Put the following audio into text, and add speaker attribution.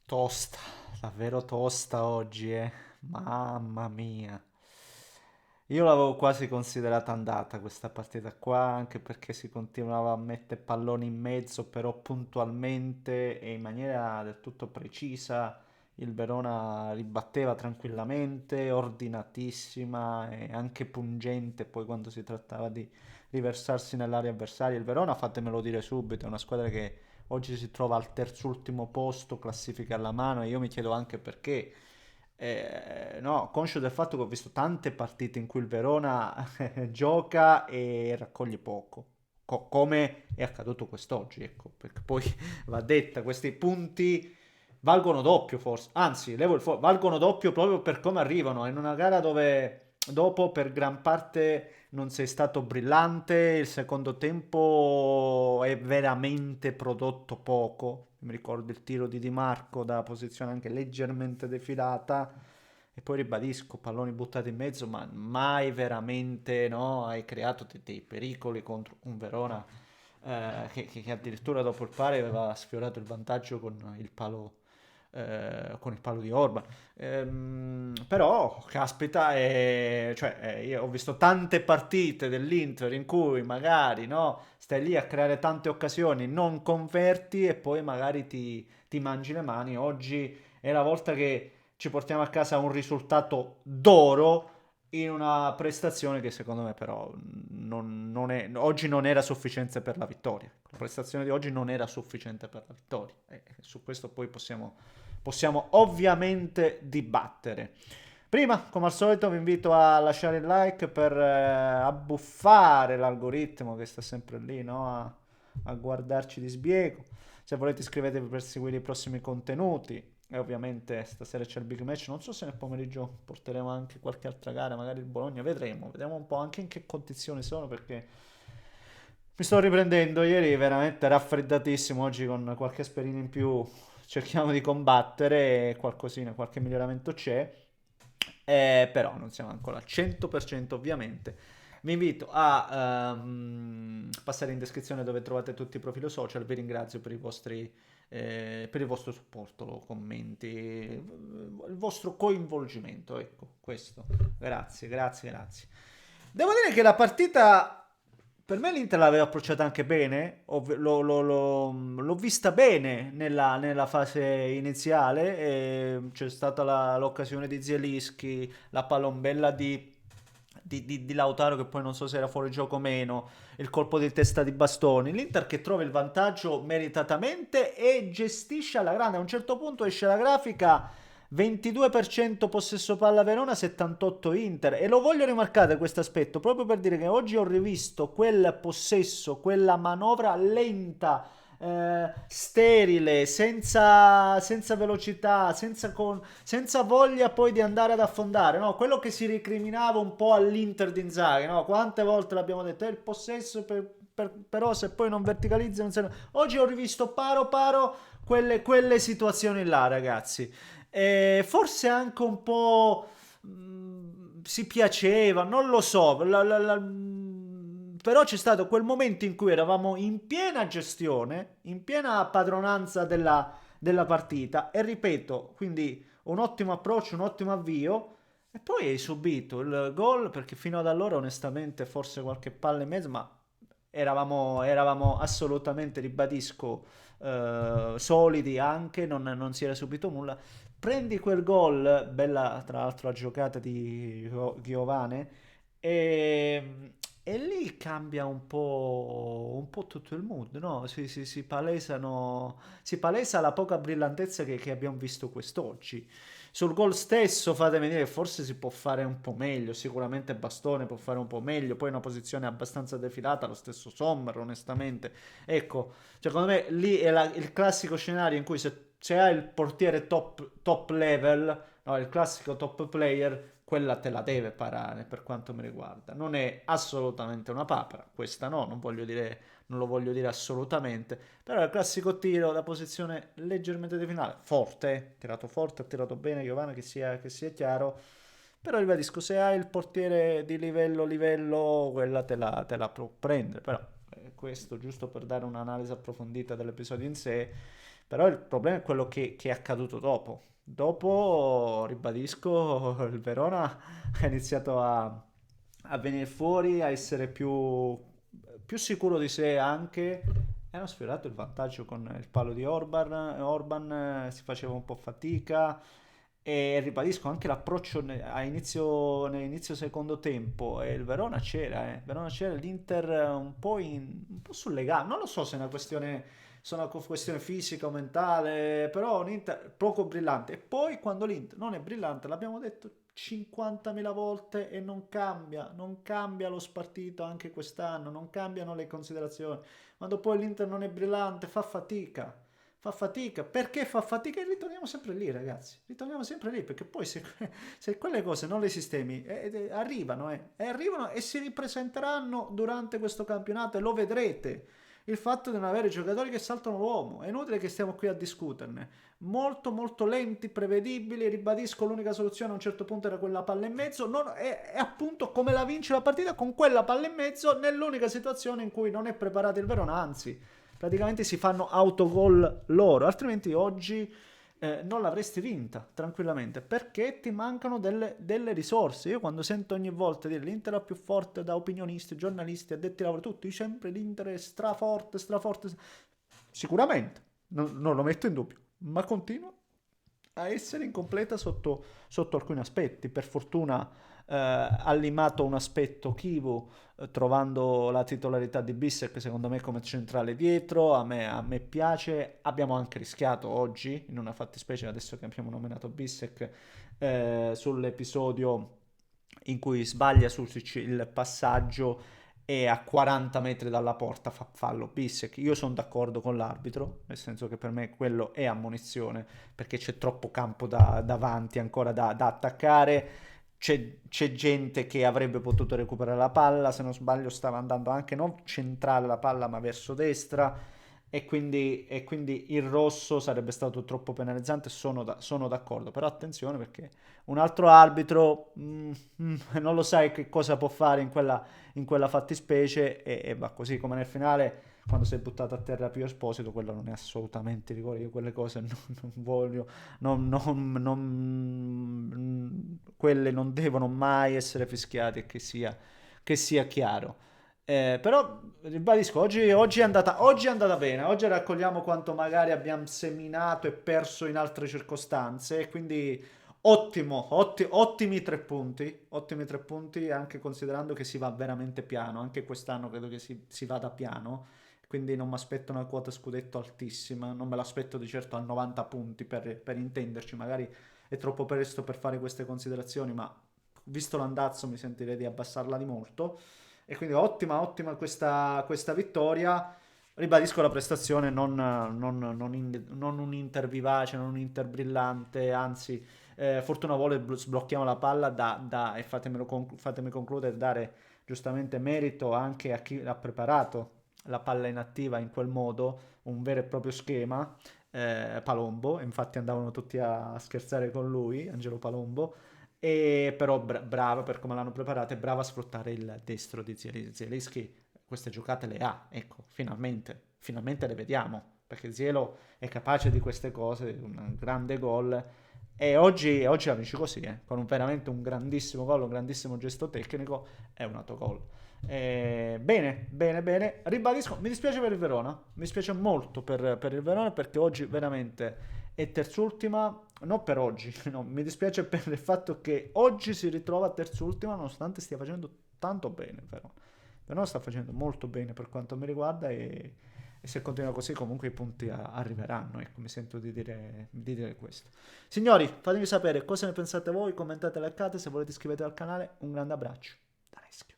Speaker 1: Tosta, davvero tosta oggi, eh. Mamma mia. Io l'avevo quasi considerata andata questa partita qua, anche perché si continuava a mettere palloni in mezzo, però puntualmente e in maniera del tutto precisa il Verona ribatteva tranquillamente, ordinatissima e anche pungente poi quando si trattava di riversarsi nell'area avversaria. Il Verona, fatemelo dire subito, è una squadra che oggi si trova al terzultimo posto, classifica alla mano, e io mi chiedo anche perché. No, conscio del fatto che ho visto tante partite in cui il Verona gioca e raccoglie poco, come è accaduto quest'oggi, ecco, perché poi va detta, questi punti valgono doppio forse, anzi, valgono doppio proprio per come arrivano, in una gara dove dopo per gran parte non sei stato brillante, il secondo tempo è veramente prodotto poco. Mi ricordo il tiro di Di Marco da posizione anche leggermente defilata. E poi ribadisco, palloni buttati in mezzo, ma mai veramente no, hai creato dei pericoli contro un Verona che addirittura dopo il pari aveva sfiorato il vantaggio con il palo di Orban. Però, caspita, cioè, io ho visto tante partite dell'Inter in cui magari no, stai lì a creare tante occasioni, non converti e poi magari ti mangi le mani. Oggi è la volta che ci portiamo a casa un risultato d'oro in una prestazione che secondo me però oggi non era sufficiente per la vittoria. La prestazione di oggi non era sufficiente per la vittoria. E su questo poi possiamo ovviamente dibattere. Prima, come al solito, vi invito a lasciare il like per abbuffare l'algoritmo che sta sempre lì, no? A guardarci di sbiego. Se volete iscrivetevi per seguire i prossimi contenuti. E ovviamente stasera c'è il big match. Non so se nel pomeriggio porteremo anche qualche altra gara, magari il Bologna. Vedremo un po' anche in che condizioni sono perché mi sto riprendendo. Ieri veramente raffreddatissimo. Oggi con qualche aspirina in più cerchiamo di combattere. Qualcosina, qualche miglioramento c'è. Però non siamo ancora al 100% ovviamente. Vi invito a passare in descrizione dove trovate tutti i profili social. Vi ringrazio per il vostro supporto, commenti, il vostro coinvolgimento. Ecco, questo. Grazie, grazie, grazie. Devo dire che la partita per me l'Inter l'aveva approcciata anche bene, l'ho vista bene nella fase iniziale, e c'è stata l'occasione di Zielinski, la palombella di Lautaro che poi non so se era fuori gioco o meno, il colpo di testa di Bastoni, l'Inter che trova il vantaggio meritatamente e gestisce alla grande, a un certo punto esce la grafica 22% possesso palla Verona, 78 Inter. E lo voglio rimarcare questo aspetto proprio per dire che oggi ho rivisto quel possesso, quella manovra lenta, sterile, senza velocità, senza voglia poi di andare ad affondare, no? Quello che si ricriminava un po' all'Inter di Inzaghi, no? Quante volte l'abbiamo detto, è il possesso però se poi non verticalizzi non serve. Oggi ho rivisto paro paro quelle situazioni là, ragazzi. Forse anche un po' si piaceva, non lo so. Però c'è stato quel momento in cui eravamo in piena gestione, in piena padronanza della partita. E ripeto, quindi un ottimo approccio, un ottimo avvio. E poi hai subito il gol perché fino ad allora, onestamente, forse qualche palla e mezzo, ma eravamo assolutamente, ribadisco, solidi anche, non si era subito nulla. Prendi quel gol, bella tra l'altro la giocata di Giovane, e lì cambia un po' tutto il mood, no? Si palesa la poca brillantezza che abbiamo visto quest'oggi. Sul gol stesso, fatemi dire, forse si può fare un po' meglio. Sicuramente Bastone può fare un po' meglio. Poi è una posizione abbastanza defilata, lo stesso Sommer, onestamente. Ecco, secondo me lì è il classico scenario in cui se hai il portiere top level, no, il classico top player, quella te la deve parare per quanto mi riguarda. Non è assolutamente una papera, questa no, non lo voglio dire assolutamente, però è il classico tiro da posizione leggermente di finale, forte, tirato forte, ha tirato bene Giovanna, che sia chiaro, però ribadisco, se hai il portiere di livello, quella te la può prendere, però questo giusto per dare un'analisi approfondita dell'episodio in sé. Però il problema è quello che è accaduto dopo. Dopo, ribadisco, il Verona ha iniziato a venire fuori, a essere più sicuro di sé anche, e hanno sfiorato il vantaggio con il palo di Orban, si faceva un po' fatica, e ribadisco anche l'approccio nell'inizio secondo tempo, e il Verona c'era, il Verona c'era, l'Inter un po' sul legame, non lo so se è una questione, sono una questione fisica o mentale, però un Inter poco brillante. E poi quando l'Inter non è brillante, l'abbiamo detto 50.000 volte, e non cambia lo spartito anche quest'anno, non cambiano le considerazioni. Quando poi l'Inter non è brillante, fa fatica. Fa fatica, perché fa fatica? E ritorniamo sempre lì, ragazzi. Ritorniamo sempre lì, perché poi se quelle cose non le sistemi, arrivano, e arrivano e si ripresenteranno durante questo campionato, e lo vedrete. Il fatto di non avere giocatori che saltano l'uomo, è inutile che stiamo qui a discuterne. Molto molto lenti, prevedibili, ribadisco, l'unica soluzione a un certo punto era quella palla in mezzo, è appunto come la vince la partita, con quella palla in mezzo, nell'unica situazione in cui non è preparato il Verona, anzi praticamente si fanno autogol loro, altrimenti oggi non l'avresti vinta tranquillamente, perché ti mancano delle risorse. Io quando sento ogni volta dire l'Inter è più forte, da opinionisti, giornalisti, addetti ai lavori, tutti sempre l'Inter è straforte, straforte, sicuramente, non lo metto in dubbio, ma continua a essere incompleta sotto alcuni aspetti. Per fortuna ha limato un aspetto Kivu, trovando la titolarità di Bissek secondo me come centrale dietro. A me piace. Abbiamo anche rischiato oggi in una fattispecie, adesso che abbiamo nominato Bissek, sull'episodio in cui sbaglia Susic il passaggio e a 40 metri dalla porta fa fallo Bissek. Io sono d'accordo con l'arbitro, nel senso che per me quello è ammonizione, perché c'è troppo campo davanti ancora da attaccare. C'è gente che avrebbe potuto recuperare la palla, se non sbaglio stava andando anche non centrale la palla ma verso destra, e quindi il rosso sarebbe stato troppo penalizzante. Sono d'accordo, però attenzione, perché un altro arbitro non lo sai che cosa può fare in quella fattispecie, e va così come nel finale quando si è buttato a terra Pio Esposito. Quello non è assolutamente rigore. Io quelle cose non voglio, quelle non devono mai essere fischiate, che sia chiaro. Però ribadisco, oggi è andata bene. Oggi raccogliamo quanto magari abbiamo seminato e perso in altre circostanze, e quindi ottimi 3 punti, anche considerando che si va veramente piano. Anche quest'anno credo che si vada piano, quindi non mi aspetto una quota scudetto altissima, non me l'aspetto di certo a 90 punti, per intenderci. Magari è troppo presto per fare queste considerazioni, ma visto l'andazzo mi sentirei di abbassarla di molto. E quindi ottima questa vittoria. Ribadisco la prestazione, non un Inter vivace, non un Inter brillante, anzi, fortuna vuole sblocchiamo la palla, e fatemi concludere, dare giustamente merito anche a chi ha preparato la palla inattiva in quel modo, un vero e proprio schema, Palombo. Infatti andavano tutti a scherzare con lui, Angelo Palombo. E però brava per come l'hanno preparata, e brava a sfruttare il destro di Zielinski. Queste giocate le ha, ecco, finalmente le vediamo, perché Zielo è capace di queste cose, un grande gol. E oggi la vinci così, con veramente un grandissimo gol, un grandissimo gesto tecnico e un autogol. Bene, bene, bene. Ribadisco, mi dispiace per il Verona, mi dispiace molto per il Verona, perché oggi veramente è terzultima, non per oggi, no, mi dispiace per il fatto che oggi si ritrova terzultima, nonostante stia facendo tanto bene, però. Però sta facendo molto bene per quanto mi riguarda, e se continua così comunque i punti arriveranno, ecco, mi sento di dire questo. Signori, fatemi sapere cosa ne pensate voi, commentate, like, se volete iscrivetevi al canale, un grande abbraccio da Neschio.